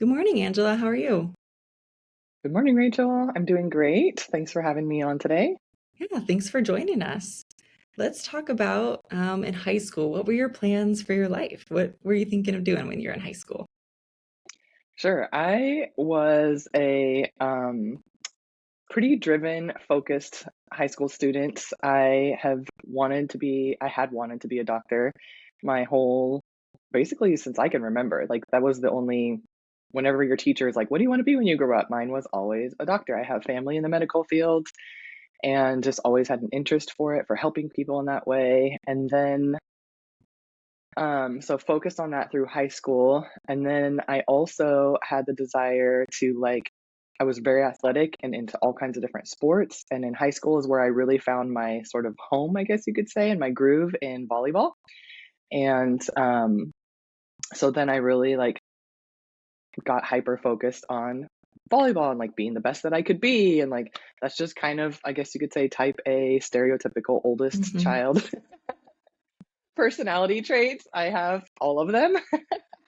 Good morning, Angela. How are you? Good morning, Rachel. I'm doing great. Thanks for having me on today. Yeah, thanks for joining us. Let's talk about in high school. What were your plans for your life? What were you thinking of doing when you were in high school? Sure. I was a pretty driven, focused high school student. I had wanted to be a doctor my whole, basically since I can remember. Like that was the only, whenever your teacher is like, what do you want to be when you grow up? Mine was always a doctor. I have family in the medical field and just always had an interest for it, for helping people in that way. And then so focused on that through high school. And then I also had the desire to I was very athletic and into all kinds of different sports. And in high school is where I really found my sort of home, I guess you could say, and my groove in volleyball. And so then I really got hyper focused on volleyball and being the best that I could be. And that's just kind of, I guess you could say, type A stereotypical oldest Hmm. child personality traits. I have all of them.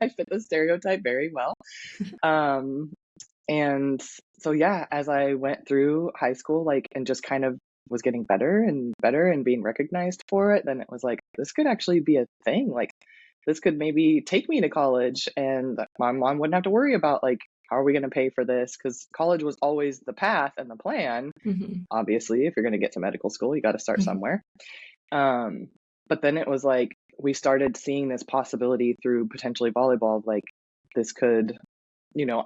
I fit the stereotype very well. Um, and so yeah, as I went through high school, and just kind of was getting better and better and being recognized for it, then it was like, this could actually be a thing. Like this could maybe take me to college and my mom wouldn't have to worry about how are we going to pay for this? Because college was always the path and the plan. Hmm. Obviously, if you're going to get to medical school, you got to start Hmm. somewhere. Um, but then it was like we started seeing this possibility through potentially volleyball, this could,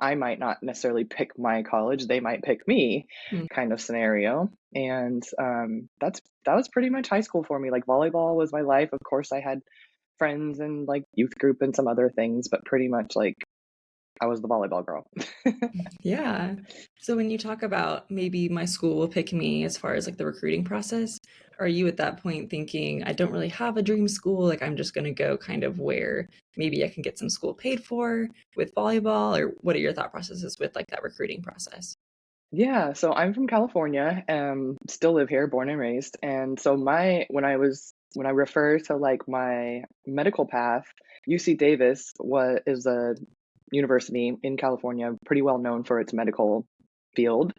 I might not necessarily pick my college, they might pick me kind of scenario. And that was pretty much high school for me. Like volleyball was my life. Of course, I had friends and youth group and some other things, but pretty much I was the volleyball girl. Yeah. So when you talk about maybe my school will pick me as far as like the recruiting process, are you at that point thinking I don't really have a dream school, like I'm just going to go kind of where maybe I can get some school paid for with volleyball, or what are your thought processes with like that recruiting process? Yeah, so I'm from California, still live here, born and raised. And so when I refer to my medical path, UC Davis is a university in California, pretty well known for its medical field.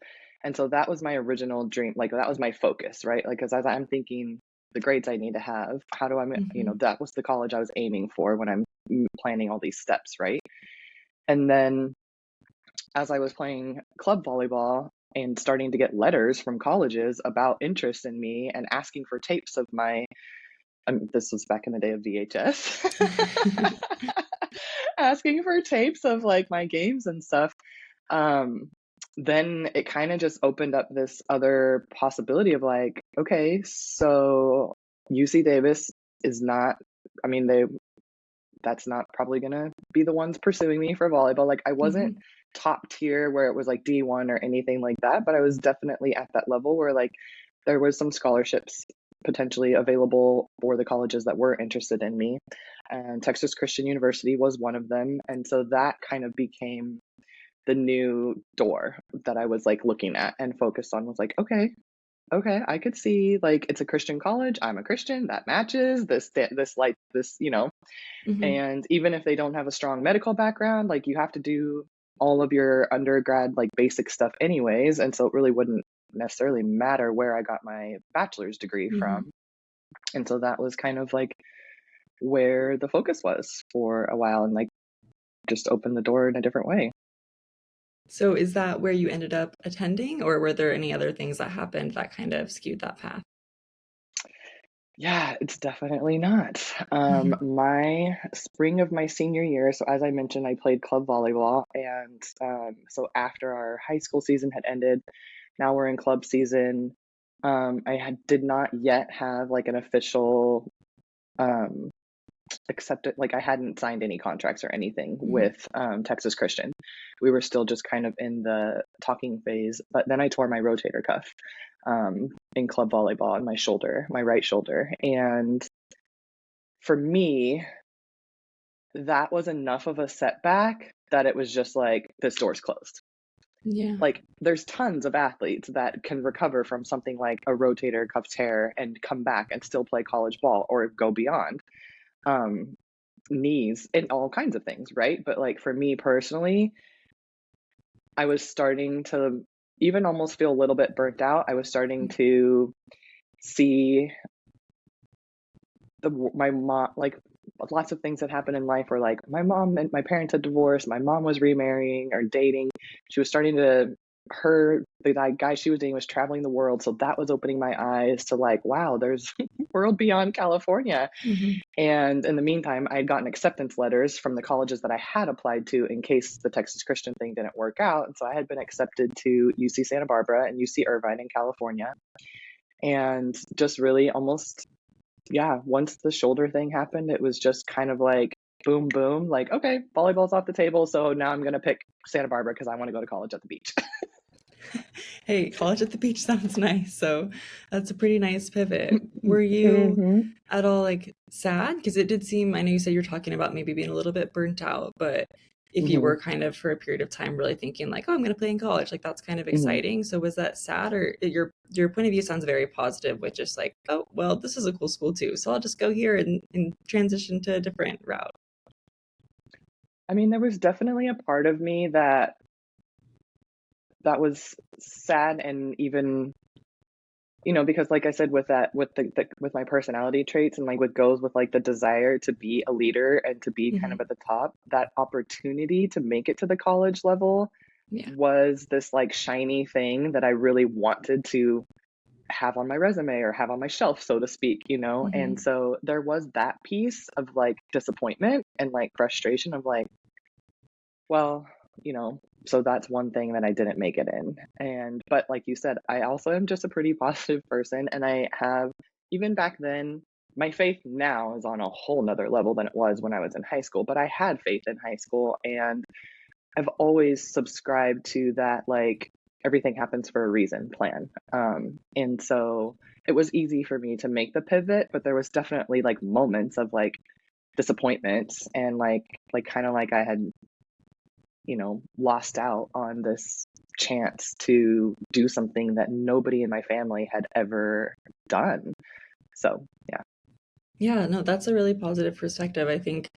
And so that was my original dream, like that was my focus, right? Like, because as I'm thinking the grades I need to have, how do I, Hmm. that was the college I was aiming for when I'm planning all these steps, right? And then as I was playing club volleyball and starting to get letters from colleges about interest in me and asking for tapes of my, this was back in the day of VHS, asking for tapes of my games and stuff. Um, then it kind of just opened up this other possibility of okay, so UC Davis is not, I mean, that's not probably gonna be the ones pursuing me for volleyball. Like I wasn't Hmm. top tier where it was like D1 or anything like that, but I was definitely at that level where there was some scholarships potentially available for the colleges that were interested in me. And Texas Christian University was one of them. And so that kind of became the new door that I was looking at and focused on, was okay, okay, I could see it's a Christian college. I'm a Christian. That matches this. Hmm. And even if they don't have a strong medical background, you have to do all of your undergrad, basic stuff anyways. And so it really wouldn't necessarily matter where I got my bachelor's degree Hmm. from. And so that was kind of where the focus was for a while and just opened the door in a different way. So is that where you ended up attending, or were there any other things that happened that kind of skewed that path? Yeah, it's definitely not. Hmm. My spring of my senior year, so as I mentioned, I played club volleyball. And so after our high school season had ended, now we're in club season. Did not yet have an official um, accepted, I hadn't signed any contracts or anything Hmm. with Texas Christian. We were still just kind of in the talking phase. But then I tore my rotator cuff in club volleyball on my shoulder, my right shoulder. And for me, that was enough of a setback that it was just this door's closed. Yeah. There's tons of athletes that can recover from something like a rotator cuff tear and come back and still play college ball or go beyond. Um, Knees and all kinds of things, right? But for me personally, I was starting to even almost feel a little bit burnt out. I was starting to see my mom, like, lots of things that happened in life were like my mom and my parents had divorced, my mom was remarrying or dating. She was starting to the guy she was dating was traveling the world, so that was opening my eyes to like, wow, there's world beyond California. Mhm. And in the meantime, I had gotten acceptance letters from the colleges that I had applied to in case the Texas Christian thing didn't work out. And so I had been accepted to UC Santa Barbara and UC Irvine in California. And just really almost, yeah, once the shoulder thing happened, it was just kind of like boom, boom, like, okay, volleyball's off the table. So now I'm going to pick Santa Barbara because I want to go to college at the beach. Hey, college at the beach sounds nice. So that's a pretty nice pivot. Were you hmm at all like sad? Because it did seem, I know you said you're talking about maybe being a little bit burnt out, but if you hmm were kind of for a period of time really thinking like, oh, I'm going to play in college, like that's kind of hmm exciting. So was that sad, or your point of view sounds very positive with just like, oh, well, this is a cool school too. So I'll just go here and transition to a different route. I mean, there was definitely a part of me that was sad and even, because like I said, with that, with with my personality traits and like what goes with like the desire to be a leader and to be kind Hmm. of at the top, that opportunity to make it to the college level Yeah. was this like shiny thing that I really wanted to have on my resume or have on my shelf, so to speak. And Hmm. so there was that piece of like disappointment and like frustration of like, well, so that's one thing that I didn't make it in. But like you said, I also am just a pretty positive person. And I have, even back then, my faith now is on a whole nother level than it was when I was in high school. But I had faith in high school, and I've always subscribed to that, like, everything happens for a reason plan. And so it was easy for me to make the pivot, but there was definitely like moments of like disappointments and like kind of like I had lost out on this chance to do something that nobody in my family had ever done. So, yeah. Yeah, no, that's a really positive perspective. I think,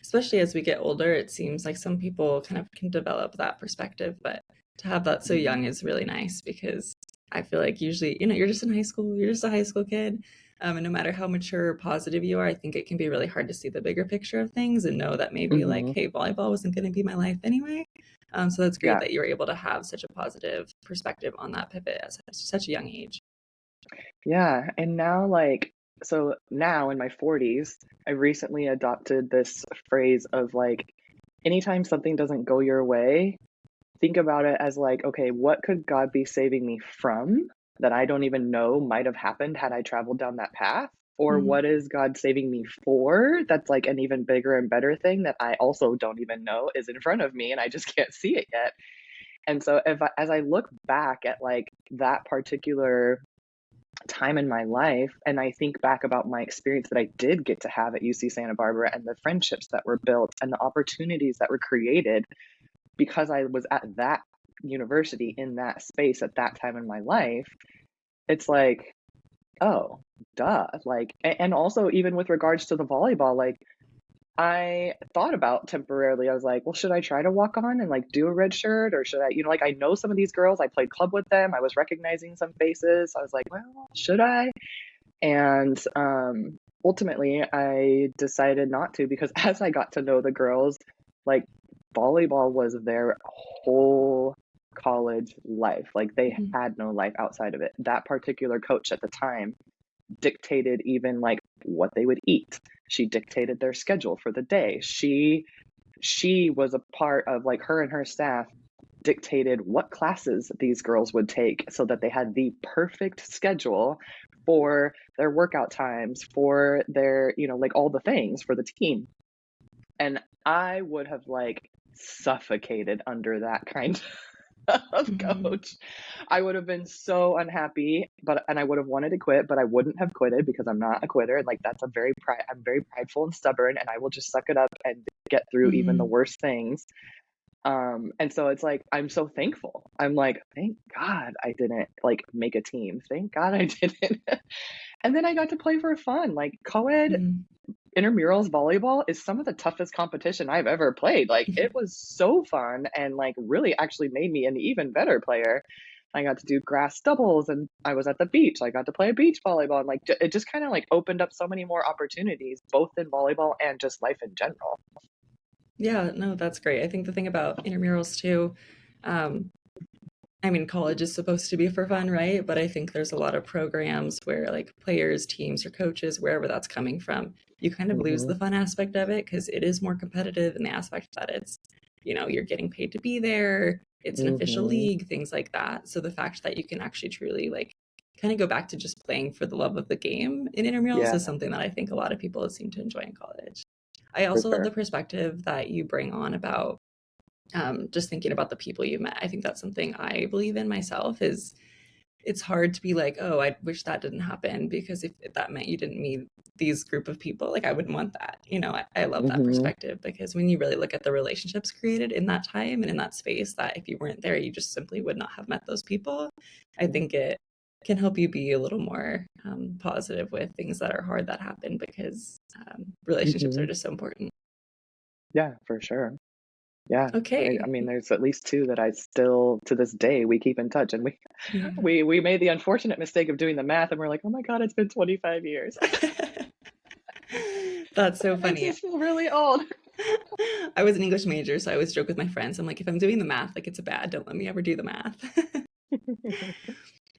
especially as we get older, it seems like some people kind of can develop that perspective, but to have that so Mhm. young is really nice because I feel like usually, you're just in high school, you're just a high school kid. And no matter how mature or positive you are, I think it can be really hard to see the bigger picture of things and know that maybe like, Mhm. hey, volleyball wasn't going to be my life anyway. So that's great Yeah. that you were able to have such a positive perspective on that pivot at such a young age. Yeah, and now so now in my 40s, I recently adopted this phrase of like anytime something doesn't go your way, think about it as like, okay, what could God be saving me from that I don't even know might have happened had I traveled down that path? Or Mhm. what is God saving me for that's like an even bigger and better thing that I also don't even know is in front of me and I just can't see it yet? And so as I look back at like that particular time in my life and I think back about my experience that I did get to have at UC Santa Barbara and the friendships that were built and the opportunities that were created because I was at that university in that space at that time in my life, it's like, oh, duh. Like, and also even with regards to the volleyball, like I thought about temporarily, I was like, well, should I try to walk on and like do a red shirt or should I, like I know some of these girls, I played club with them, I was recognizing some faces. I was like, well, should I? And ultimately I decided not to because as I got to know the girls, like volleyball was their whole college life. Like they Mhm. had no life outside of it. That particular coach at the time dictated even like what they would eat. She dictated their schedule for the day. She was a part of like her and her staff dictated what classes these girls would take so that they had the perfect schedule for their workout times, for their, like all the things for the team. And I would have like suffocated under that kind of Mhm. coach. I would have been so unhappy, and I would have wanted to quit, but I wouldn't have quitted because I'm not a quitter. And like that's I'm very prideful and stubborn, and I will just suck it up and get through even the Mhm. worst things. And so it's like I'm so thankful. I'm like, thank God I didn't like make a team. Thank God I didn't. And then I got to play for fun. Like co-ed, Mhm. intramurals volleyball is some of the toughest competition I've ever played. Like, it was so fun and, like, really actually made me an even better player. I got to do grass doubles and I was at the beach. I got to play beach volleyball and, like, it just kinda, like, opened up so many more opportunities, both in volleyball and just life in general. Yeah, no, that's great. I think the thing about intramurals too, um, I mean, college is supposed to be for fun, right? But I think there's a lot of programs where, like, players, teams, or coaches, wherever that's coming from, you kind of lose Mhm, the fun aspect of it because it is more competitive in the aspect that it's, you're getting paid to be there, it's an official mhm, league, things like that. So the fact that you can actually truly, like, kind of go back to just playing for the love of the game in intramurals is yeah, something that I think a lot of people seem to enjoy in college. I for also love the sure. perspective that you bring on about just thinking about the people you met. I think that's something I believe in myself is it's hard to be like, oh, I wish that didn't happen because if that meant you didn't meet these group of people, like I wouldn't want that. I love that Mhm, perspective because when you really look at the relationships created in that time and in that space, that if you weren't there, you just simply would not have met those people. I mhm, think it can help you be a little more positive with things that are hard that happen because relationships are mhm. just so important. Yeah, for sure. Yeah, I Okay. mean, there's at least 2 that I still to this day, we keep in touch, and we Yeah. we made the unfortunate mistake of doing the math, and we're like, "Oh my god, it's been 25 years." That's so It makes funny. us feel really old. I was an English major, so I always joke with my friends. I'm like, if I'm doing the math, like it's a bad, don't let me ever do the math.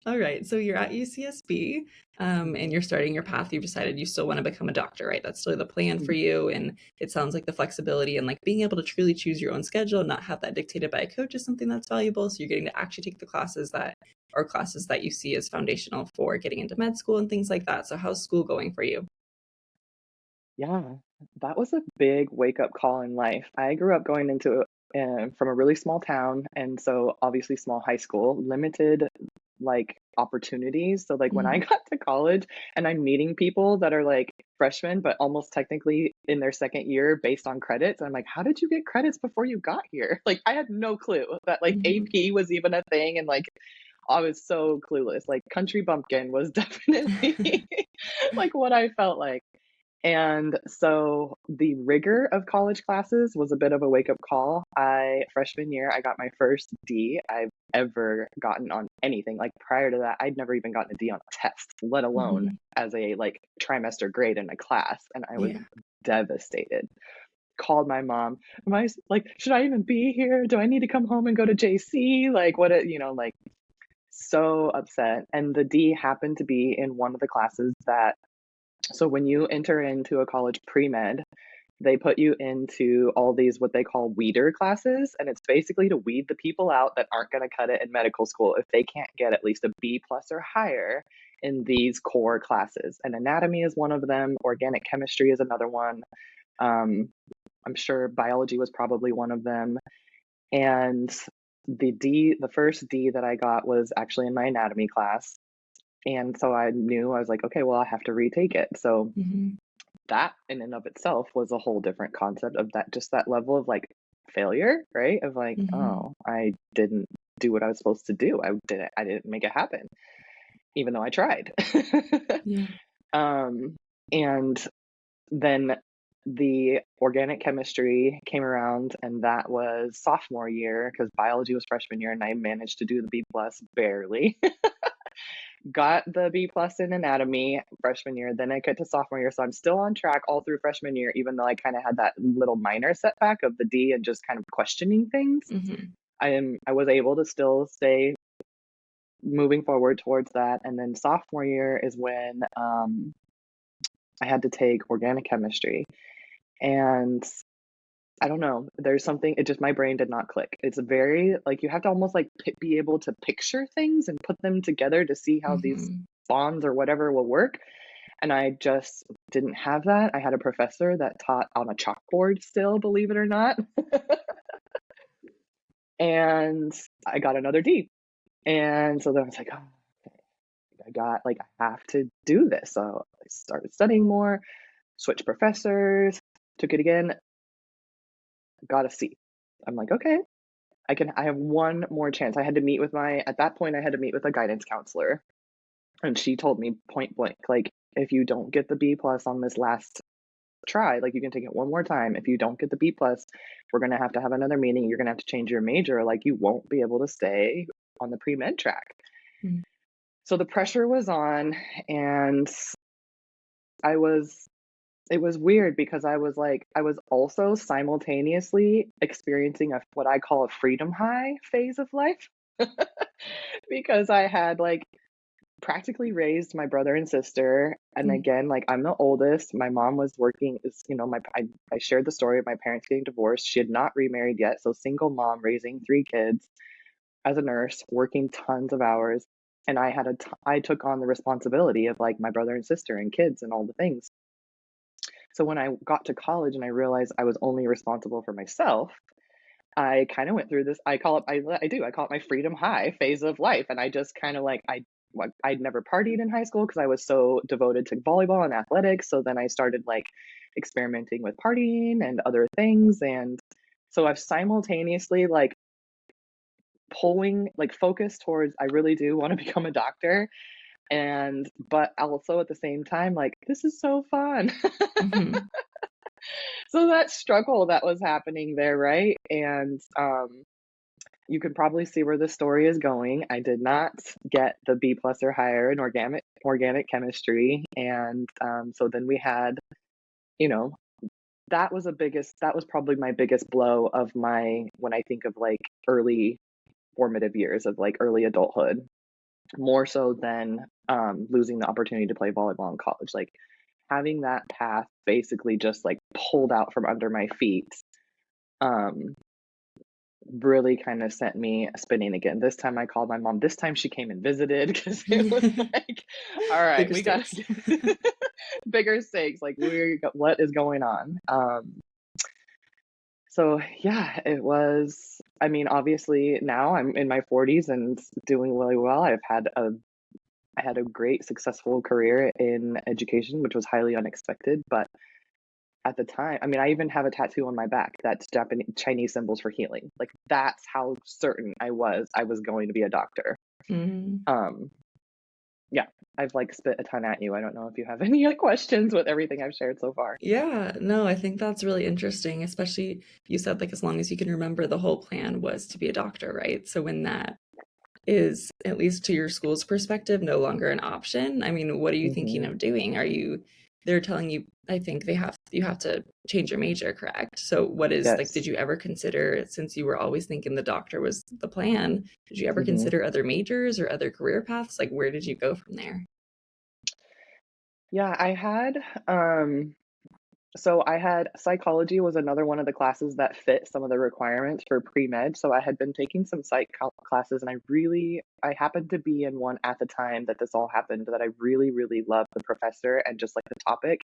All right, so you're at UCSB, and Mhm, you're starting your path. You've decided you still want to become a doctor, right? That's still the plan for mhm. you. And it sounds like the flexibility and like being able to truly choose your own schedule, not have that dictated by a coach is something that's valuable. So you're getting to actually take the classes that are classes that you see as foundational for getting into med school and things like that. So how's school going for you? Yeah, that was a big wake-up call in life. I grew up going into from a really small town, and so obviously small high school, limited, like, opportunities. So, like, when I Mhm. got to college and I'm meeting people that are, like, freshmen, but almost technically in their 2nd year based on credits, I'm like, "How did you get credits before you got here?" Like, I had no clue that, like, Mhm. AP was even a thing, and, like, I was so clueless. Like, country bumpkin was definitely, like, what I felt like. And so the rigor of college classes was a bit of a wake up call. Freshman year, I got my first D I've ever gotten on anything. Like prior to that, I'd never even gotten a D on a test, let alone Mhm. as a like trimester grade in a class. And I was Yeah. devastated. Called my mom. Like, should I even be here? Do I need to come home and go to JC? Like, like so upset. And the D happened to be in one of the classes that so when you enter into a college pre-med, they put you into all these what they call weeder classes, and it's basically to weed the people out that aren't going to cut it in medical school if they can't get at least a B plus or higher in these core classes. And anatomy is one of them. Organic chemistry is another one. Um, I'm sure biology was probably one of them. And the first D that I got was actually in my anatomy class. And so I knew I was like, okay, well, I have to retake it. So Mhm. that in and of itself was a whole different concept of that just that level of like failure, right? Of like, Mhm. oh, I didn't do what I was supposed to do. I didn't make it happen, even though I tried. Yeah. um and then the organic chemistry came around and that was sophomore year because biology was freshman year and I managed to do the B plus barely. Got the B plus in anatomy freshman year, then I got to sophomore year, so I'm still on track all through freshman year, even though I kind of had that little minor setback of the D and just kind of questioning things. Mhm. I was able to still stay moving forward towards that, and then sophomore year is when I had to take organic chemistry, and I don't know. There's something. It just my brain did not click. It's a very like you have to almost like be able to picture things and put them together to see how these Mhm. bonds or whatever will work. And I just didn't have that. I had a professor that taught on a chalkboard still, believe it or not. And I got another D. And so then I was like, oh, okay, I have to do this. So I started studying more, switched professors, took it again, got a C. I'm like, okay, I have one more chance. At that point, I had to meet with a guidance counselor. And she told me point blank, like, if you don't get the B plus on this last try, like you can take it one more time. If you don't get the B plus, we're going to have another meeting. You're going to have to change your major. Like you won't be able to stay on the pre-med track. Mm. So the pressure was on, and I was it was weird because I was also simultaneously experiencing what I call a freedom high phase of life because I had like practically raised my brother and sister. And Mm. again, like I'm the oldest. My mom was working, I shared the story of my parents getting divorced. She had not remarried yet. So single mom raising three kids as a nurse, working tons of hours. And I took on the responsibility of like my brother and sister and kids and all the things. So when I got to college and I realized I was only responsible for myself, I kind of went through this. I call it my freedom high phase of life. And I just kind of I'd never partied in high school because I was so devoted to volleyball and athletics. So then I started like experimenting with partying and other things. And so I've simultaneously like focused towards, I really do want to become a doctor. But also at the same time, like, this is so fun. Mhm. So that struggle that was happening there, right? And you can probably see where the story is going. I did not get the B plus or higher in organic chemistry, and so then we had, you know, that was probably my biggest blow of my when I think of like early formative years of like early adulthood, more so than losing the opportunity to play volleyball in college. Like having that path basically just like pulled out from under my feet um really kind of sent me spinning again. This time I called my mom. This time she came and visited because it was like, all right, Bigger we got stakes. bigger stakes. Like, what is going on? So yeah, it was. I mean, obviously now I'm in my 40s and doing really well. I had a great successful career in education, which was highly unexpected. But at the time, I mean, I even have a tattoo on my back that's Japanese Chinese symbols for healing. Like that's how certain I was going to be a doctor. Mm. Um, yeah, I've like spit a ton at you. I don't know if you have any questions with everything I've shared so far. Yeah, no, I think that's really interesting, especially you said like as long as you can remember the whole plan was to be a doctor, right? So when that is, at least to your school's perspective, no longer an option, I mean, what are you thinking Hmm. of doing? They're telling you, I think you have to change your major, correct? So what is like, did Yes. you ever consider, since you were always thinking the doctor was the plan, did you ever Hmm. consider other majors or other career paths? Like, where did you go from there? Yeah, um I had psychology was another one of the classes that fit some of the requirements for pre-med. So I had been taking some classes, and I happened to be in one at the time that this all happened that I really, really loved the professor and just like the topic,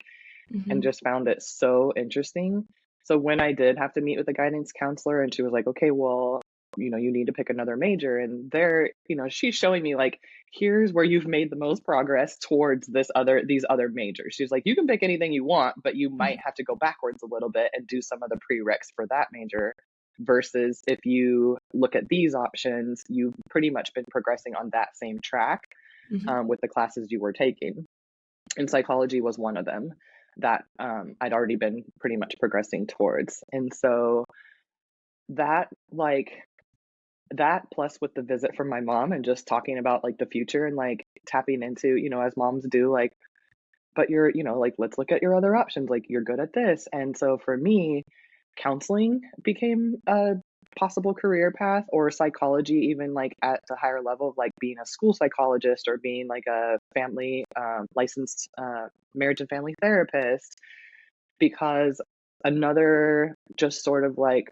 and Hmm. just found it so interesting. So when I did have to meet with the guidance counselor and she was like, okay, well, you need to pick another major. And she's showing me like, here's where you've made the most progress towards these other majors. She's like, you can pick anything you want, but you might have to go backwards a little bit and do some of the prereqs for that major. Versus if you look at these options, you've pretty much been progressing on that same track Hmm. with the classes you were taking, and psychology was one of them that I'd already been pretty much progressing towards. And so that like that plus with the visit from my mom and just talking about like the future and like tapping into, as moms do, like, but you're, like, let's look at your other options. Like you're good at this. And so for me, counseling became a possible career path, or psychology, even like at the higher level of like being a school psychologist or being like a family licensed marriage and family therapist. Because another just sort of like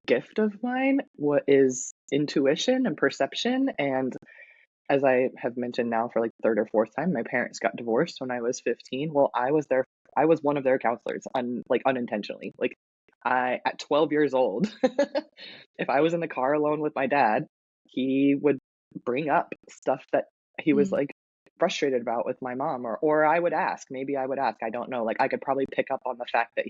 gift of mine, what is intuition and perception. And as I have mentioned now for like the third or fourth time, my parents got divorced when I was 15. Well, I was one of their counselors, unintentionally. Like I at 12 years old, if I was in the car alone with my dad, he would bring up stuff that he was Mm. like frustrated about with my mom, or maybe I would ask, I don't know. Like I could probably pick up on the fact that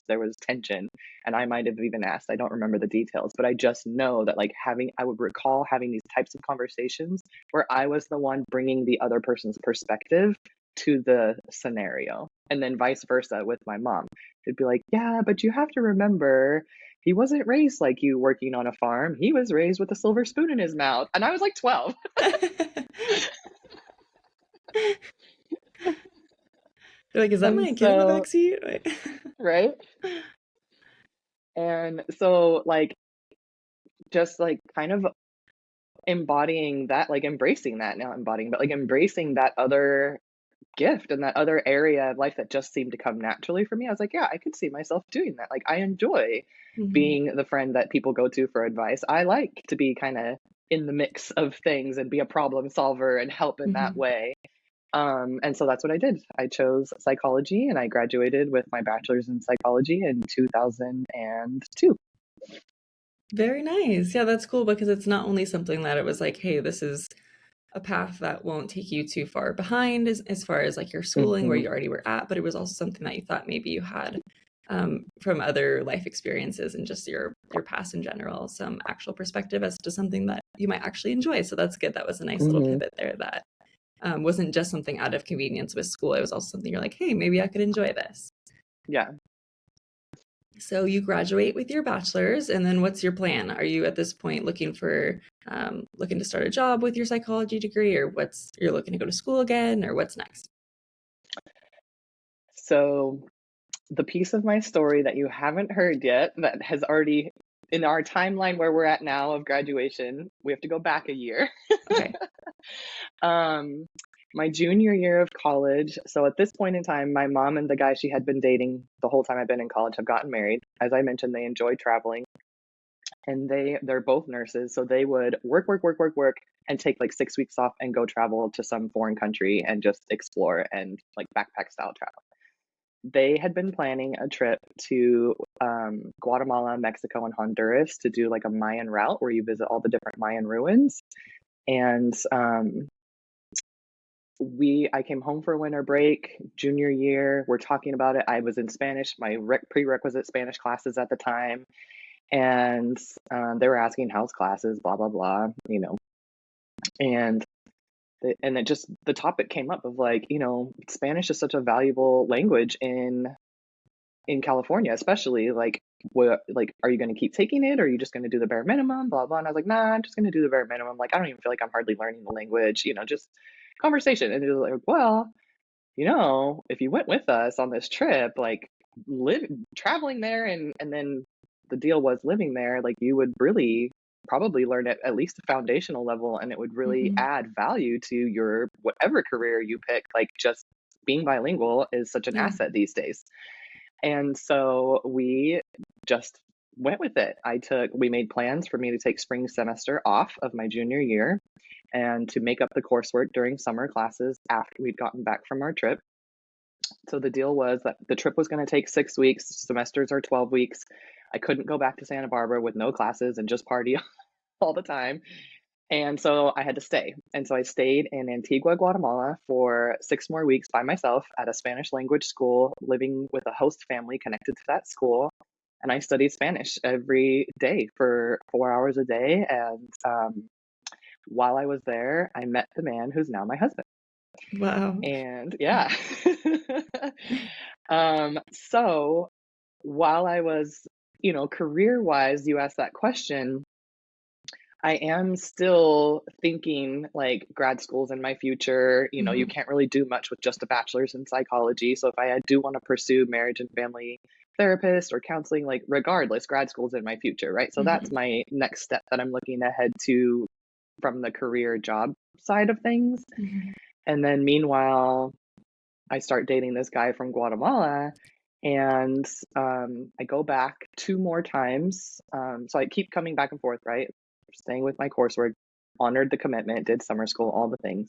there was tension, and I might have even asked. I don't remember the details, but I just know that like I would recall having these types of conversations where I was the one bringing the other person's perspective to the scenario. And then vice versa with my mom. It'd be like, yeah, but you have to remember, he wasn't raised like you working on a farm. He was raised with a silver spoon in his mouth. And I was like 12. You're like, is that And my kid in the so, backseat? right? And so, like, just like kind of embodying that, like embracing that, not embodying, but like embracing that other gift and that other area of life that just seemed to come naturally for me. I was like, yeah, I could see myself doing that. Like, I enjoy Mhm. being the friend that people go to for advice. I like to be kind of in the mix of things and be a problem solver and help in that Mhm. way. And so that's what I did. I chose psychology and I graduated with my bachelor's in psychology in 2002. Very nice. Yeah, that's cool because it's not only something that it was like, hey, this is a path that won't take you too far behind as far as like your schooling where Hmm. you already were at, but it was also something that you thought maybe you had from other life experiences and just your past in general, some actual perspective as to something that you might actually enjoy. So that's good. That was a nice little Hmm. pivot there that wasn't just something out of convenience with school. It was also something you're like, hey, maybe I could enjoy this. Yeah. So you graduate with your bachelor's, and then what's your plan? Are you at this point looking to start a job with your psychology degree, or what's you're looking to go to school again, or what's next? So the piece of my story that you haven't heard yet that has already in our timeline where we're at now of graduation, we have to go back a year. Okay. um my junior year of college. So at this point in time, my mom and the guy she had been dating the whole time I've been in college have gotten married. As I mentioned, they enjoy traveling and they're both nurses, so they would work and take like 6 weeks off and go travel to some foreign country and just explore and like backpack style travel. They had been planning a trip to Guatemala, Mexico, and Honduras to do like a Mayan route where you visit all the different Mayan ruins. And I came home for a winter break, junior year. We're talking about it. I was in Spanish, my prerequisite Spanish classes at the time, and they were asking house classes, blah blah blah, and it just the topic came up of like, Spanish is such a valuable language in California, especially like what like are you going to keep taking it or are you just going to do the bare minimum, blah blah. And I was like, nah, I'm just going to do the bare minimum. Like I don't even feel like I'm hardly learning the language, just conversation. And it was like, well, if you went with us on this trip, like live traveling there and then the deal was living there, like you would really probably learn at least a foundational level and it would really Hmm. add value to your whatever career you pick. Like just being bilingual is such an Yeah. asset these days. And so we just went with it. We made plans for me to take spring semester off of my junior year and to make up the coursework during summer classes after we'd gotten back from our trip. So the deal was that the trip was going to take 6 weeks. Semesters are 12 weeks. I couldn't go back to Santa Barbara with no classes and just party all the time. And so I had to stay. And so I stayed in Antigua, Guatemala for 6 more weeks by myself at a Spanish language school, living with a host family connected to that school. And I studied Spanish every day for 4 hours a day. And while I was there, I met the man who's now my husband. Wow. And yeah. So while I was, career wise, you asked that question. I am still thinking like grad school's in my future. You Hmm. can't really do much with just a bachelor's in psychology. So if I do want to pursue marriage and family therapist or counseling, like regardless, grad school's in my future, right? So that's Hmm. my next step that I'm looking ahead to from the career job side of things. Hmm. And then meanwhile, I start dating this guy from Guatemala and I go back 2 more times. So I keep coming back and forth, right? Staying with my coursework, honored the commitment, did summer school, all the things.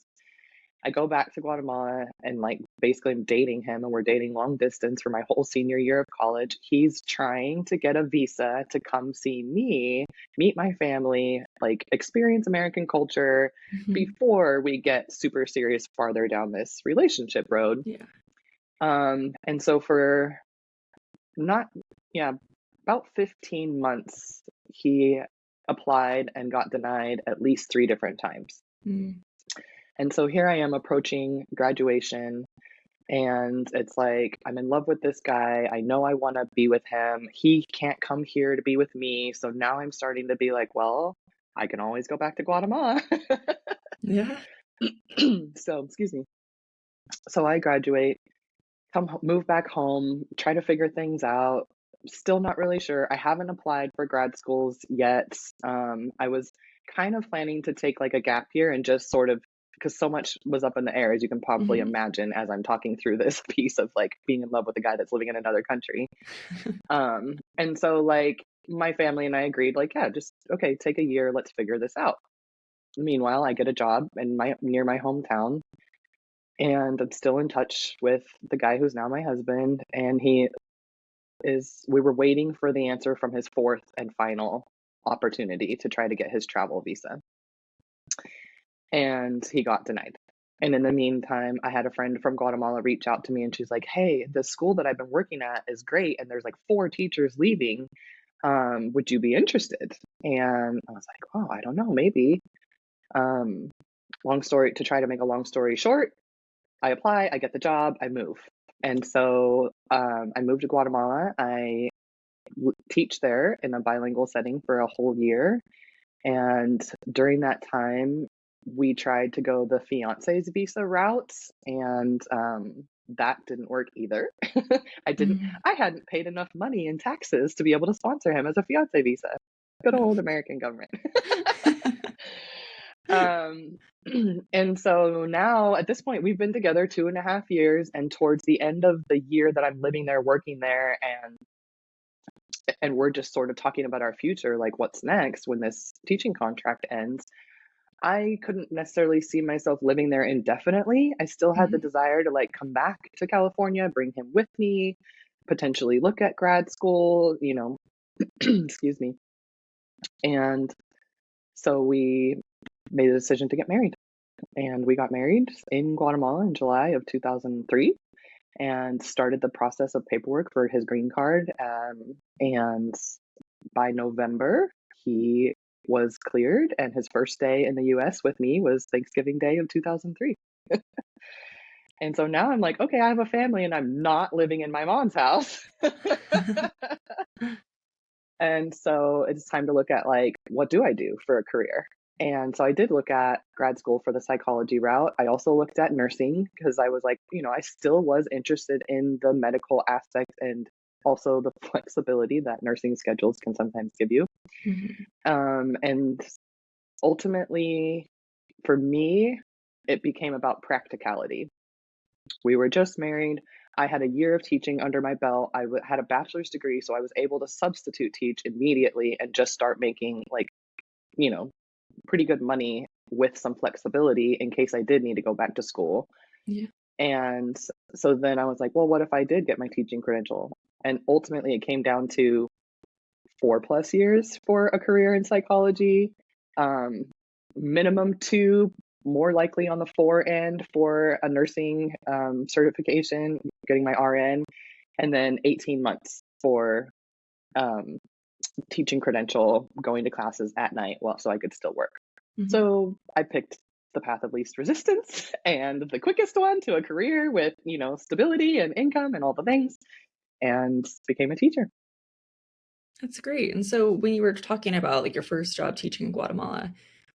I go back to Guatemala and like basically I'm dating him and we're dating long distance for my whole senior year of college. He's trying to get a visa to come see me, meet my family, like experience American culture Hmm. before we get super serious farther down this relationship road. Yeah. And so for not, yeah, about 15 months, he applied and got denied at least 3 different times. Mm. And so here I am approaching graduation, and it's like, I'm in love with this guy. I know I want to be with him. He can't come here to be with me. So now I'm starting to be like, well, I can always go back to Guatemala. Yeah. So, excuse me. So I graduate, move back home, try to figure things out. Still not really sure. I haven't applied for grad schools yet. I was kind of planning to take like a gap year and just sort of, because so much was up in the air, as you can probably Mhm. imagine, as I'm talking through this piece of like being in love with a guy that's living in another country. And so like my family and I agreed, like, yeah, just okay, take a year, let's figure this out. Meanwhile, I get a job in my near my hometown, and I'm still in touch with the guy who's now my husband, and we were waiting for the answer from his fourth and final opportunity to try to get his travel visa, and he got denied. And in the meantime, I had a friend from Guatemala reach out to me, and she's like, "Hey, the school that I've been working at is great, and there's like 4 teachers leaving. Would you be interested?" And I was like, "Oh, I don't know, maybe." Um, to try to make a long story short, I apply, I get the job, I move. And so I moved to Guatemala. I teach there in a bilingual setting for a whole year. And during that time, we tried to go the fiance's visa route, and that didn't work either. I didn't. Mm. I hadn't paid enough money in taxes to be able to sponsor him as a fiance visa. Good old American government. Um, and so now at this point, we've been together 2.5 years, and towards the end of the year that I'm living there, working there, and we're just sort of talking about our future, like what's next when this teaching contract ends. I couldn't necessarily see myself living there indefinitely. I still had the Mhm. desire to like come back to California, bring him with me, potentially look at grad school, excuse me. And so we made a decision to get married. And we got married in Guatemala in July of 2003 and started the process of paperwork for his green card. And by November, he was cleared, and his first day in the US with me was Thanksgiving Day of 2003. And so now I'm like, okay, I have a family and I'm not living in my mom's house. And so it's time to look at like, what do I do for a career? And so I did look at grad school for the psychology route. I also looked at nursing because I was like, I still was interested in the medical aspect and also the flexibility that nursing schedules can sometimes give you. Mhm. And ultimately, for me, it became about practicality. We were just married. I had a year of teaching under my belt. Had a bachelor's degree, so I was able to substitute teach immediately and just start making like, you know, pretty good money with some flexibility in case I did need to go back to school. Yeah. And so then I was like, well, what if I did get my teaching credential? And ultimately, it came down to 4+ years for a career in psychology, um, minimum 2, more likely on the 4 end for a nursing certification, getting my RN, and then 18 months for um, teaching credential, going to classes at night, so I could still work. Mhm. So I picked the path of least resistance and the quickest one to a career with, stability and income and all the things, and became a teacher. That's great. And so when you were talking about like your first job teaching in Guatemala,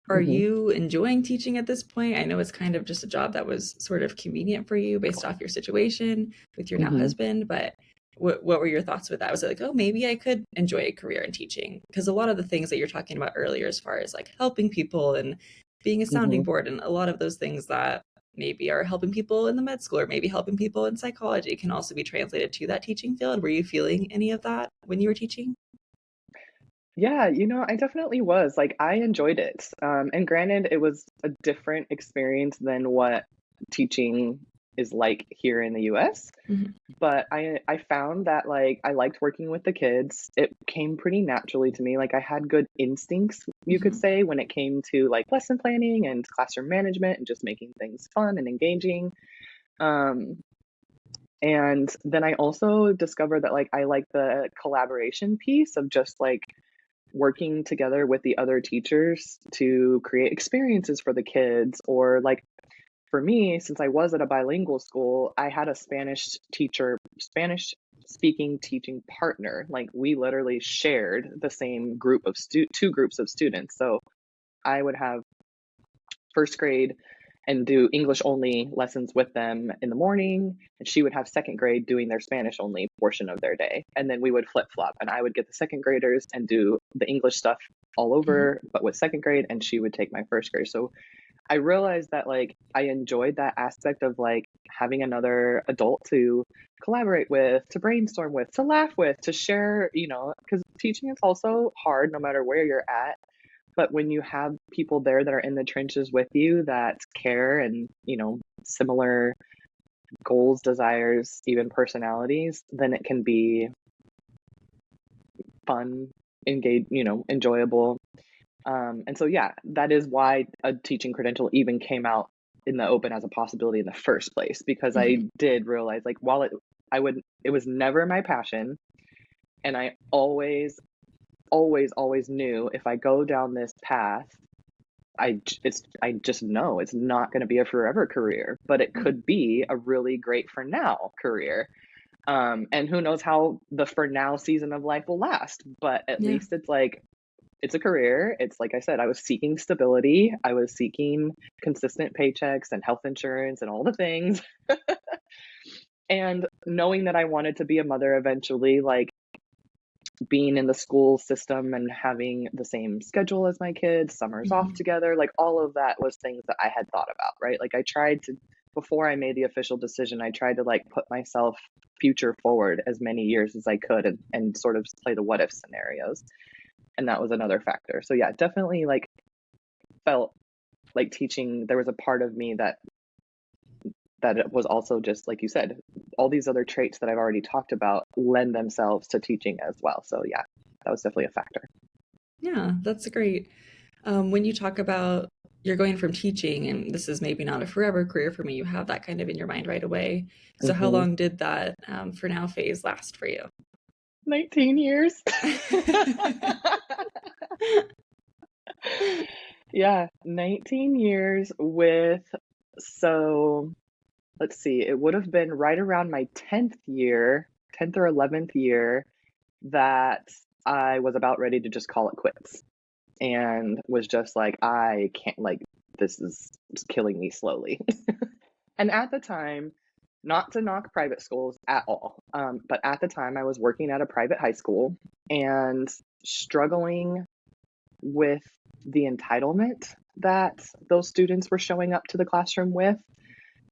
are Hmm. you enjoying teaching at this point? I know it's kind of just a job that was sort of convenient for you based off your situation with your now Hmm. husband, but what were your thoughts with that? Was it like, oh, maybe I could enjoy a career in teaching? Because a lot of the things that you're talking about earlier, as far as like helping people and being a sounding Hmm. board, and a lot of those things that maybe are helping people in the med school or maybe helping people in psychology can also be translated to that teaching field. Were you feeling any of that when you were teaching? Yeah, I definitely was. Like, I enjoyed it. And granted, it was a different experience than what teaching is like here in the US. Mhm. But I found that like I liked working with the kids. It came pretty naturally to me. Like I had good instincts, you could Mhm. say, when it came to like lesson planning and classroom management and just making things fun and engaging. Um, and then I also discovered that like I like the collaboration piece of just like working together with the other teachers to create experiences for the kids, or like for me, since I was at a bilingual school, I had a Spanish speaking teaching partner. Like we literally shared the same two groups of students. So I would have first grade and do English only lessons with them in the morning, and she would have second grade doing their Spanish only portion of their day. And then we would flip flop, and I would get the second graders and do the English stuff all Mhm. over, but with second grade, and she would take my first grade. So I realized that like I enjoyed that aspect of like having another adult to collaborate with, to brainstorm with, to laugh with, to share, because teaching is also hard no matter where you're at. But when you have people there that are in the trenches with you that care and, similar goals, desires, even personalities, then it can be fun, enjoyable. And so, yeah, that is why a teaching credential even came out in the open as a possibility in the first place, because I Mhm. did realize like while it was never my passion. And I always, always, always knew if I go down this path, I just know it's not going to be a forever career, but it Yeah. could be a really great for now career. And who knows how the for now season of life will last, but at Yeah. least it's like it's a career. It's like I said, I was seeking stability. I was seeking consistent paychecks and health insurance and all the things. And knowing that I wanted to be a mother eventually, like being in the school system and having the same schedule as my kids, summers off Mhm. together, like all of that was things that I had thought about, right? Like I tried to, before I made the official decision, I tried to like put myself future forward as many years as I could and sort of play the what if scenarios. And that was another factor. So yeah, definitely like felt like teaching, there was a part of me that it was also just like you said, all these other traits that I've already talked about lend themselves to teaching as well. So yeah, that was definitely a factor. Yeah, that's great. When you talk about you're going from teaching, and this is maybe not a forever career for me, you have that kind of in your mind right away. So, how Hmm. long did that for now phase last for you? 19 years. Yeah, 19 years with, so let's see, it would have been right around my 10th year, 10th or 11th year, that I was about ready to just call it quits and was just like, I can't, like, this is killing me slowly. And at the time, not to knock private schools at all, but at the time I was working at a private high school and struggling with the entitlement that those students were showing up to the classroom with,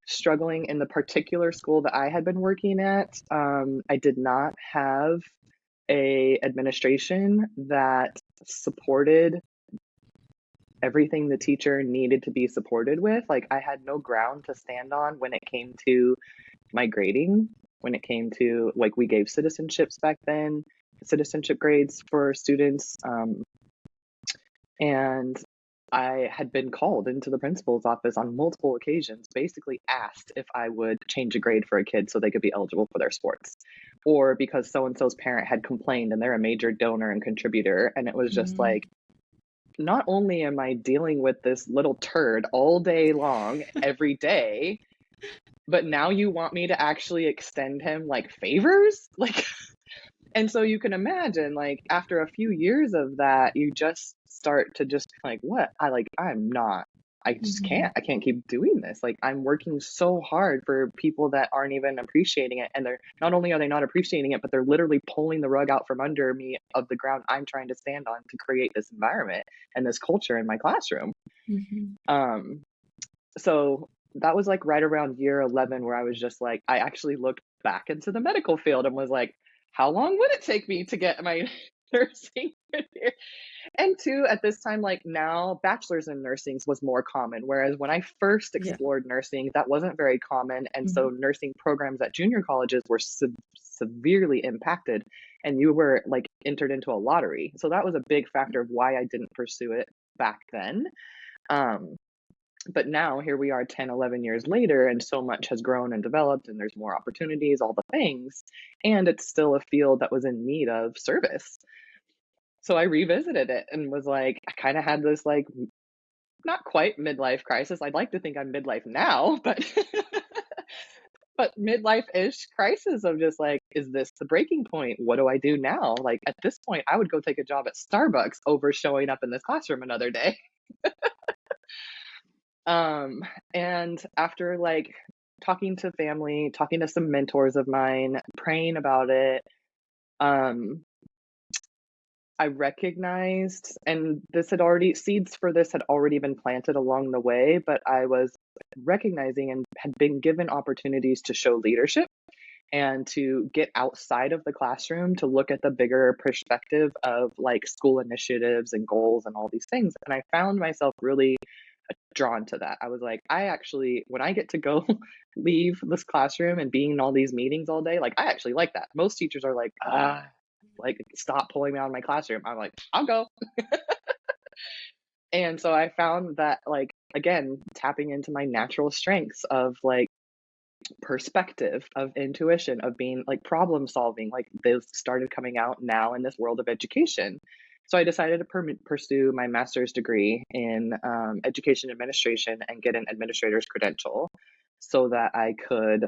struggling in the particular school that I had been working at. I did not have a administration that supported everything the teacher needed to be supported with. Like I had no ground to stand on when it came to my grading, when it came to like we gave citizenships back then, citizenship grades for students. And I had been called into the principal's office on multiple occasions, basically asked if I would change a grade for a kid so they could be eligible for their sports. Or because so and so's parent had complained and they're a major donor and contributor. And it was just Mm. like, not only am I dealing with this little turd all day long, every day, but now you want me to actually extend him like favors? Like, and so you can imagine, like, after a few years of that, you just start to just like, what? I'm not, I just Mhm. can't, I can't keep doing this. Like, I'm working so hard for people that aren't even appreciating it. And they're not only are they not appreciating it, but they're literally pulling the rug out from under me of the ground I'm trying to stand on to create this environment and this culture in my classroom. Mhm. Um, so that was like right around year 11 where I was just like, I actually looked back into the medical field and was like, how long would it take me to get my nursing career? And two, at this time, like now, bachelor's in nursing was more common. Whereas when I first Yeah. explored nursing, that wasn't very common. And so Mhm. nursing programs at junior colleges were severely impacted, and you were like entered into a lottery. So that was a big factor of why I didn't pursue it back then. Um, but now here we are 10, 11 years later, and so much has grown and developed, and there's more opportunities, all the things. And it's still a field that was in need of service. So I revisited it and was like, I kind of had this like not quite midlife crisis. I'd like to think I'm midlife now, but but midlife-ish crisis of just like, is this the breaking point? What do I do now? Like at this point, I would go take a job at Starbucks over showing up in this classroom another day. Um, and after like talking to family, talking to some mentors of mine, praying about it, um, I recognized, and this had already, seeds for this had already been planted along the way, but I was recognizing and had been given opportunities to show leadership and to get outside of the classroom to look at the bigger perspective of like school initiatives and goals and all these things. And I found myself really drawn to that. I was like, I actually, when I get to go leave this classroom and being in all these meetings all day, like I actually like that. Most teachers are like stop pulling me out of my classroom. I'm like, I'll go. And so I found that like again, tapping into my natural strengths of like perspective, of intuition, of being like problem solving, like those started coming out now in this world of education. So I decided to pursue my master's degree in education administration and get an administrator's credential so that I could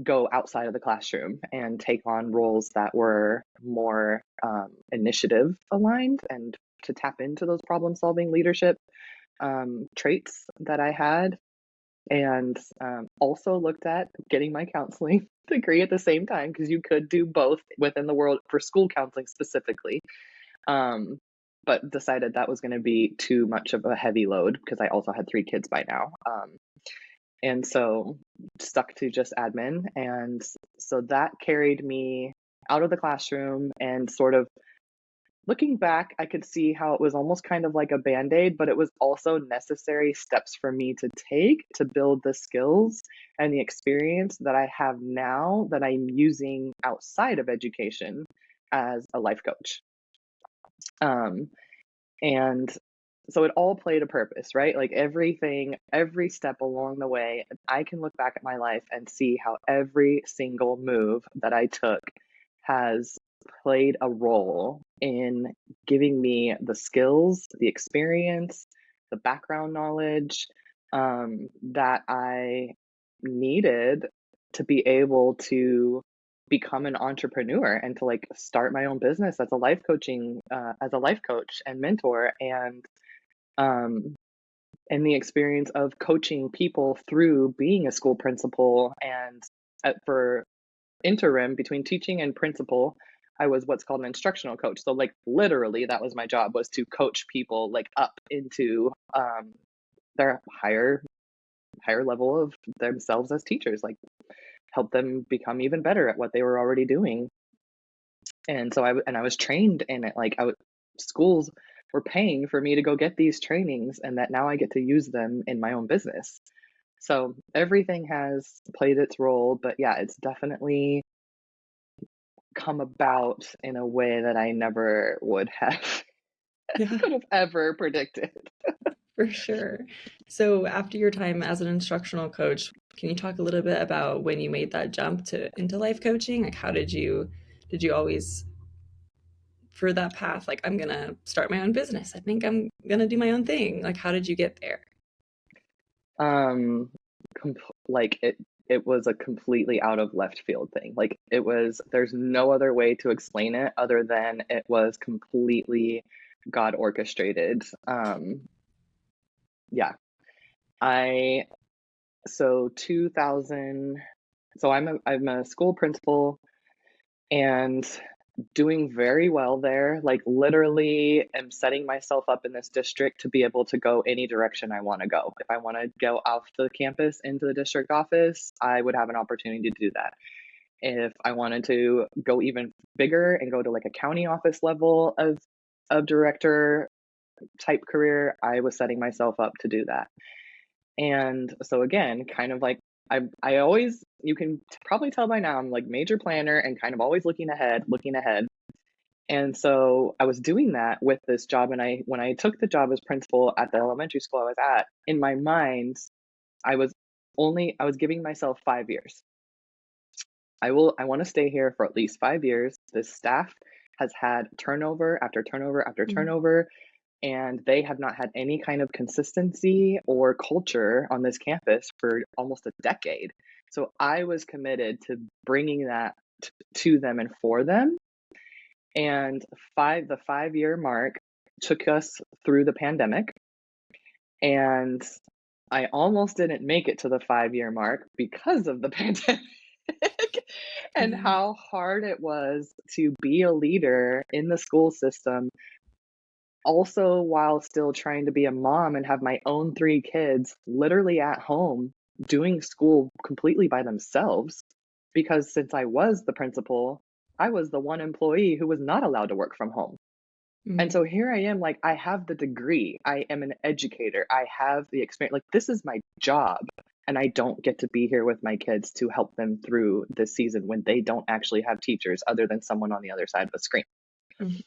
go outside of the classroom and take on roles that were more initiative aligned and to tap into those problem solving leadership traits that I had, and also looked at getting my counseling degree at the same time because you could do both within the world for school counseling specifically. Um, but decided that was going to be too much of a heavy load because I also had 3 kids by now. And so stuck to just admin. And so that carried me out of the classroom and sort of looking back, I could see how it was almost kind of like a band-aid, but it was also necessary steps for me to take to build the skills and the experience that I have now that I'm using outside of education as a life coach. Um, and so it all played a purpose, right? Like everything, every step along the way, I can look back at my life and see how every single move that I took has played a role in giving me the skills, the experience, the background knowledge that I needed to be able to become an entrepreneur and to like start my own business as a life coaching as a life coach and mentor, um and the experience of coaching people through being a school principal, and for interim between teaching and principal, I was what's called an instructional coach. So like literally that was my job, was to coach people like up into their higher level of themselves as teachers, like help them become even better at what they were already doing. And so I was trained in it. Like schools were paying for me to go get these trainings, and that now I get to use them in my own business. So everything has played its role, but yeah, it's definitely come about in a way that I never would have Yeah, could have ever predicted. for sure. So after your time as an instructional coach, can you talk a little bit about when you made that jump to into life coaching? Like how did you always for that path like I'm going to start my own business. I think I'm going to do my own thing. Like how did you get there? Um, like it was a completely out of left field thing. Like it was, there's no other way to explain it other than it was completely God orchestrated. Yeah. I so 2000 so I'm a school principal and doing very well there. Like literally am setting myself up in this district to be able to go any direction I want to go. If I want to go off the campus into the district office, I would have an opportunity to do that. If I wanted to go even bigger and go to like a county office level of director type career, I was setting myself up to do that. And so again, kind of like I always, you can probably tell by now, I'm like major planner and kind of always looking ahead, looking ahead. And so I was doing that with this job. And when I took the job as principal at the elementary school I was at, in my mind, I was giving myself 5 years. I want to stay here for at least 5 years. The staff has had turnover after turnover after Mm. turnover. and they have not had any kind of consistency or culture on this campus for almost a decade. So I was committed to bringing that to them and for them. And the 5 year mark took us through the pandemic. And I almost didn't make it to the 5 year mark because of the pandemic and Yeah. how hard it was to be a leader in the school system, also while still trying to be a mom and have my own 3 kids literally at home doing school completely by themselves. Because since I was the principal, I was the one employee who was not allowed to work from home. And Mm, so here I am, like, I have the degree, I am an educator, I have the experience, like, this is my job. And I don't get to be here with my kids to help them through this season when they don't actually have teachers other than someone on the other side of a screen. mhm,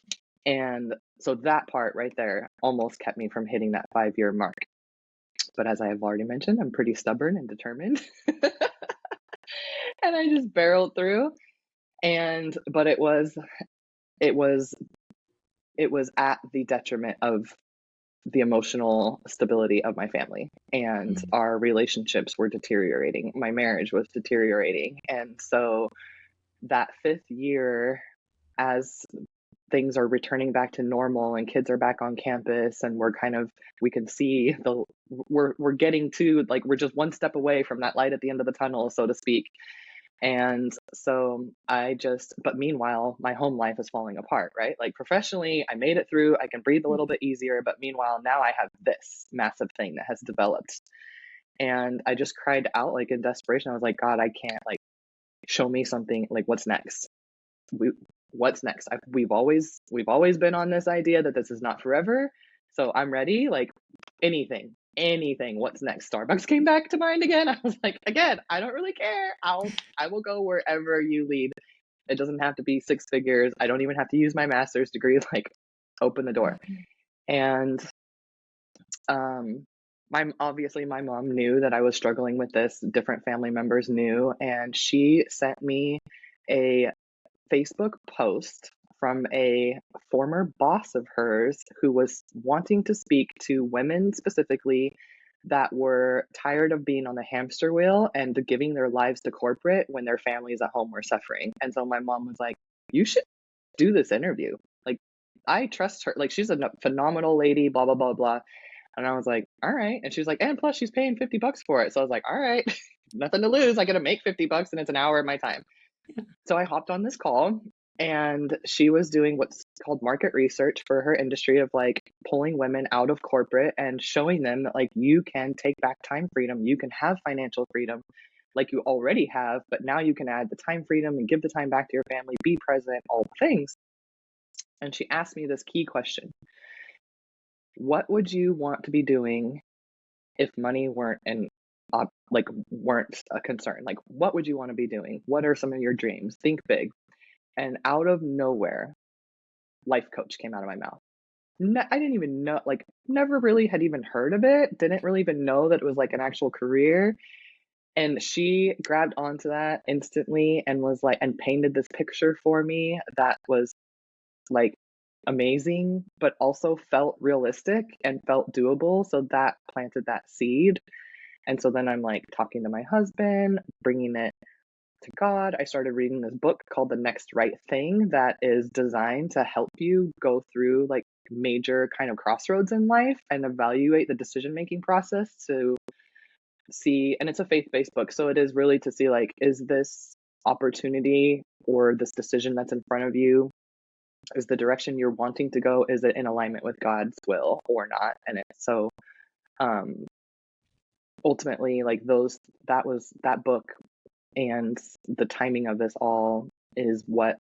And so that part right there almost kept me from hitting that 5 year mark. But as I have already mentioned, I'm pretty stubborn and determined. And I just barreled through. But it was, it was at the detriment of the emotional stability of my family, and mhm, our relationships were deteriorating. My marriage was deteriorating. And so that 5th year, as things are returning back to normal and kids are back on campus and we can see we're getting to, like, we're just one step away from that light at the end of the tunnel, so to speak. And so but meanwhile, my home life is falling apart, right? Like, professionally, I made it through, I can breathe a little bit easier, but meanwhile, now I have this massive thing that has developed. And I just cried out, like, in desperation. I was like, God, I can't, like, show me something, like, what's next? We, what's next? We've always been on this idea that this is not forever. So I'm ready. Like, anything. What's next? Starbucks came back to mind again. I was like, again, I don't really care. I will go wherever you lead. It doesn't have to be 6 figures. I don't even have to use my master's degree. Like, open the door. mhm, And obviously my mom knew that I was struggling with this. Different family members knew, and she sent me a Facebook post from a former boss of hers who was wanting to speak to women specifically that were tired of being on the hamster wheel and giving their lives to corporate when their families at home were suffering. And so my mom was like, "You should do this interview. Like, I trust her. Like, she's a phenomenal lady, blah, blah, blah, blah." And I was like, "All right." And she was like, "And plus she's paying $50 for it." So I was like, "All right, nothing to lose. I got to make $50 and it's an hour of my time." yeah, So I hopped on this call, and she was doing what's called market research for her industry of, like, pulling women out of corporate and showing them that, like, you can take back time freedom, you can have financial freedom like you already have, but now you can add the time freedom and give the time back to your family, be present, all the things. And she asked me this key question: what would you want to be doing if money weren't a concern? Like, what would you want to be doing? What are some of your dreams? Think big. And out of nowhere, life coach came out of my mouth. I didn't even know, like, never really had even heard of it, didn't really even know that it was, like, an actual career. And she grabbed onto that instantly and was like, and painted this picture for me that was, like, amazing, but also felt realistic and felt doable. So that planted that seed. And so then I'm, like, talking to my husband, bringing it to God. I started reading this book called The Next Right Thing that is designed to help you go through, like, major kind of crossroads in life and evaluate the decision making process to see. And it's a faith based book. So it is really to see, like, is this opportunity or this decision that's in front of you, is the direction you're wanting to go, is it in alignment with God's will or not? And it's so, um, ultimately, like, that book and the timing of this all is what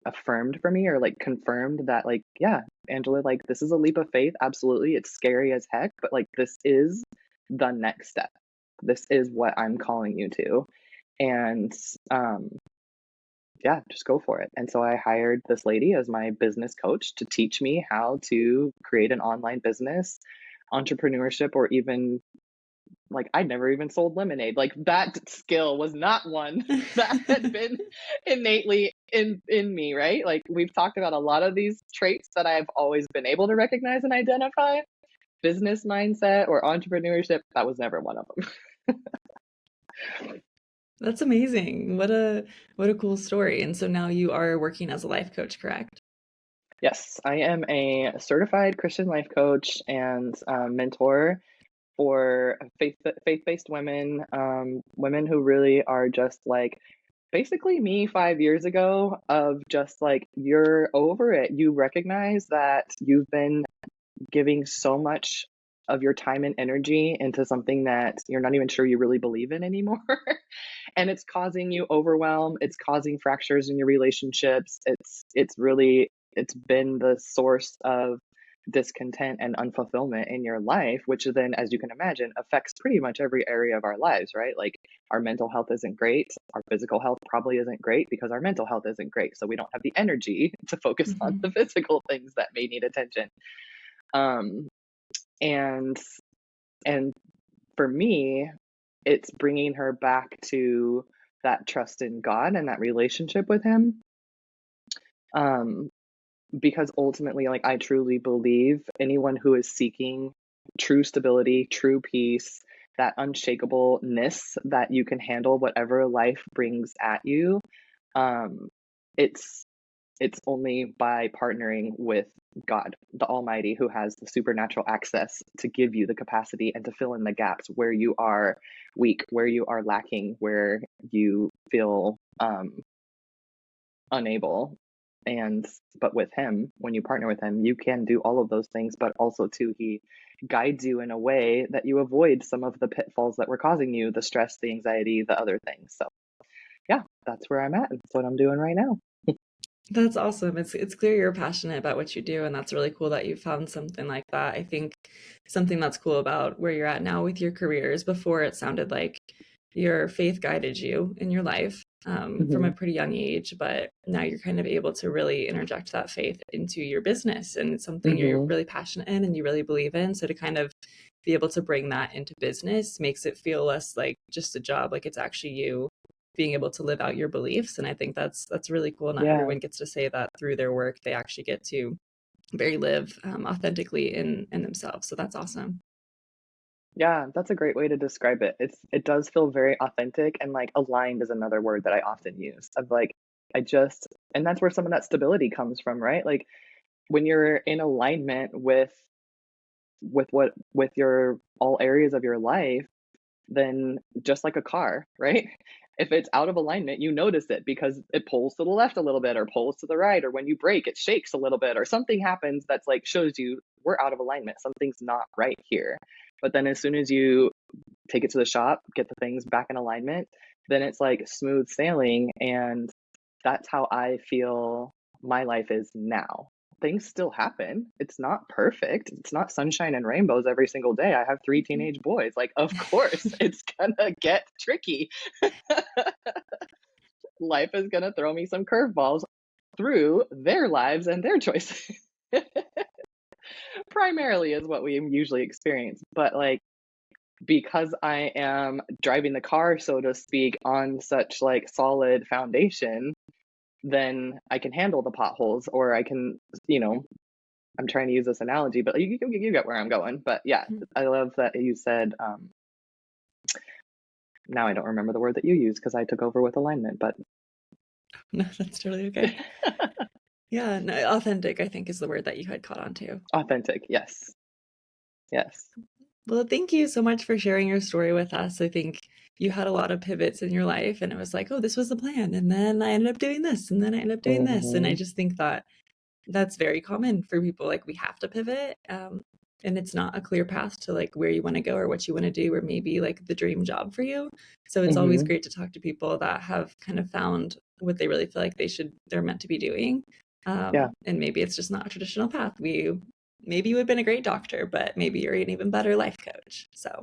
affirmed for me, or, like, confirmed that, like, yeah, Angela, like, this is a leap of faith. Absolutely. It's scary as heck, but, like, this is the next step. This is what I'm calling you to. And um yeah, just go for it. And so I hired this lady as my business coach to teach me how to create an online business, entrepreneurship, or even like I'd never even sold lemonade. Like that skill was not one that had been innately in me, right? Like we've talked about a lot of these traits that I've always been able to recognize and identify. Business mindset or entrepreneurship, that was never one of them. That's amazing. What a cool story. And so now you are working as a life coach, correct? Yes, I am a certified Christian life coach and mentor for faith-based women, women who really are just like basically me 5 years ago of just like you're over it. You recognize that you've been giving so much of your time and energy into something that you're not even sure you really believe in anymore. And it's causing you overwhelm, it's causing fractures in your relationships. It's been the source of discontent and unfulfillment in your life, which then, as you can imagine, affects pretty much every area of our lives, right? Like our mental health isn't great, our physical health probably isn't great because our mental health isn't great, so we don't have the energy to focus on Hmm. the physical things that may need attention. um and and for me, it's bringing her back to that trust in God and that relationship with Him. Um, because ultimately, like, I truly believe anyone who is seeking true stability, true peace, that unshakableness that you can handle whatever life brings at you, um, it's it's only by partnering with God, the Almighty, who has the supernatural access to give you the capacity and to fill in the gaps where you are weak, where you are lacking, where you feel unable. And but with Him, when you partner with Him, you can do all of those things, but also too, He guides you in a way that you avoid some of the pitfalls that were causing you the stress, the anxiety, the other things. So yeah, that's where I'm at. And that's what I'm doing right now. That's awesome. It's clear you're passionate about what you do, and that's really cool that you found something like that. I think something that's cool about where you're at now with your career is before it sounded like your faith guided you in your life from Hmm. a pretty young age, but now you're kind of able to really interject that faith into your business, and it's something you're Hmm. really passionate in and you really believe in. So to kind of be able to bring that into business makes it feel less like just a job, like it's actually you being able to live out your beliefs. And I think that's really cool. Not Yeah. everyone gets to say that through their work they actually get to very live authentically in themselves. So that's awesome. Yeah, that's a great way to describe it. It does feel very authentic, and like aligned is another word that I often use. Of like I just and that's where some of that stability comes from, right? Like when you're in alignment with your all areas of your life, then just like a car, right? If it's out of alignment, you notice it because it pulls to the left a little bit or pulls to the right, or when you brake, it shakes a little bit, or something happens that's like shows you we're out of alignment. Something's not right here. But then as soon as you take it to the shop, get the things back in alignment, then it's like smooth sailing. And that's how I feel my life is now. Things still happen. It's not perfect. It's not sunshine and rainbows every single day. I have three teenage boys. Like, of course, it's gonna get tricky. Life is gonna throw me some curveballs through their lives and their choices. Primarily is what we usually experience. But like because I am driving the car, so to speak, on such like solid foundation, then I can handle the potholes, or I can, you know, I'm trying to use this analogy, but you get where I'm going. But yeah, I love that you said, now I don't remember the word that you used because I took over with alignment, but No, that's totally okay. Yeah, no, authentic, I think, is the word that you had caught on to. authentic. Yes. Yes. Well, thank you so much for sharing your story with us. I think you had a lot of pivots in your life, and it was like, oh, this was the plan. And then I ended up doing this, and then I ended up doing this. And I Hmm. just think that that's very common for people. Like, we have to pivot. And it's not a clear path to like where you want to go or what you want to do, or maybe like the dream job for you. So it's always Hmm. great to talk to people that have kind of found what they really feel like they're meant to be doing. Yeah. And maybe it's just not a traditional path. Maybe you would have been a great doctor, but maybe you're an even better life coach. So,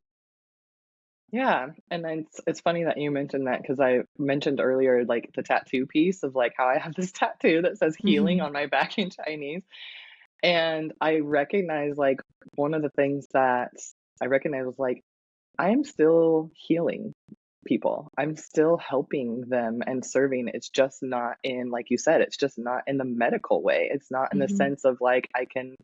Yeah, and then it's funny that you mentioned that because I mentioned earlier like the tattoo piece of like how I have this tattoo that says healing mhm. on my back in Chinese. And I recognize like one of the things that I recognize was like I'm still healing people. I'm still helping them and serving. It's just not in, like you said, it's just not in the medical way. It's not in the Mhm. sense of like, I can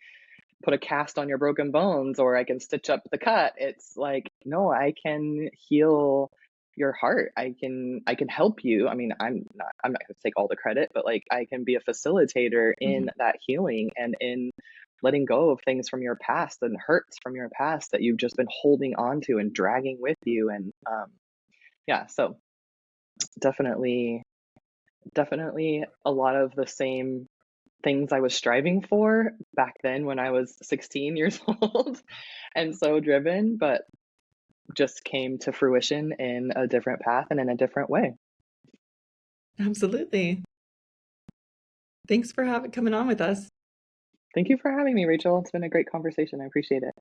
put a cast on your broken bones or I can stitch up the cut. It's like, no, I can heal your heart. I can help you. I mean, I'm not going to take all the credit, but like I can be a facilitator in Mhm. that healing and in letting go of things from your past and hurts from your past that you've just been holding on to and dragging with you. And yeah, so definitely, definitely a lot of the same things I was striving for back then when I was 16 years old and so driven, but just came to fruition in a different path and in a different way. Absolutely. Thanks for having coming on with us. Thank you for having me, Rachel. It's been a great conversation. I appreciate it.